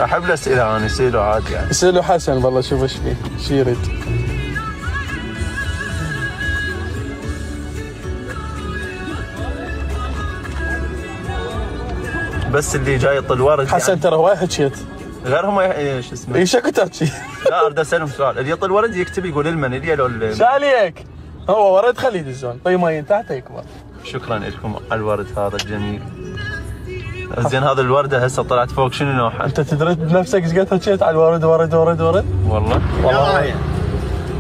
احب الاسئله انا، يصيروا عادي يعني. اسأله حسن والله، شوف ايش فيه، ايش يريد. بس اللي جاي يطل ورد حسن يعني. ترى وايد حكيت غيرهم شو اسمه. اي شكو تحكي؟ لا اريد اسالهم سؤال، اللي يطل ورد يكتب يقول المانيليا لو شو عليك؟ هو ورد خليه يدزون، طي ماي تحت يكبر. شكرا لكم على الورد هذا الجميل. زين هذا الورده هسه طلعت فوق شنو نوعها؟ انت تدري بنفسك ايش قد حكيت على الورد ورد ورد ورد؟ والله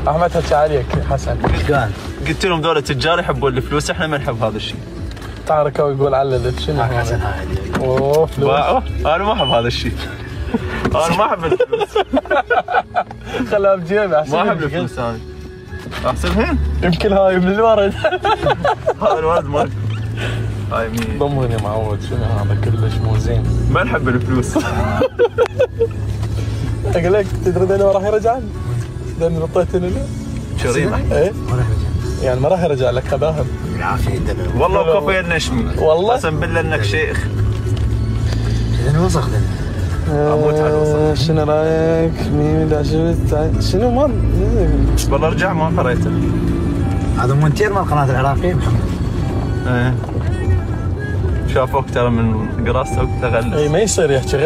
احمد حكى عليك حسن. ايش قال؟ قلت لهم دول التجار يحبون الفلوس، احنا ما نحب هذا الشيء. تعرك ويقول عللت شنو حسن هذا؟ هاي اوه فلوس. انا ما احب هذا الشيء. انا ما احب الفلوس. خلها بجيبه احسن. ما احب الفلوس انا. احسن هين. يمكن هاي من الورد. هذا الورد مال. هاي مين؟ ضمني معود، شنو هذا كلش مو زين. ما نحب الفلوس. اقول لك تدري انه راح يرجع لي؟ لان نطيت له. شريمه. ايه ما راح يرجع يعني ما راح يرجع لك خباهم. بالعافيه دنا والله وكفى النشمي. والله قسم بالله انك شيخ. اذا وسخ دنا اموت على الوسط. شنو رايك؟ مين شنو ما والله ارجع ما قريته. هذا مونتير مال قناه العراقيه محمد. ايه شافوك ترى من قراصته وتغلس. اي ما يصير يحكي غير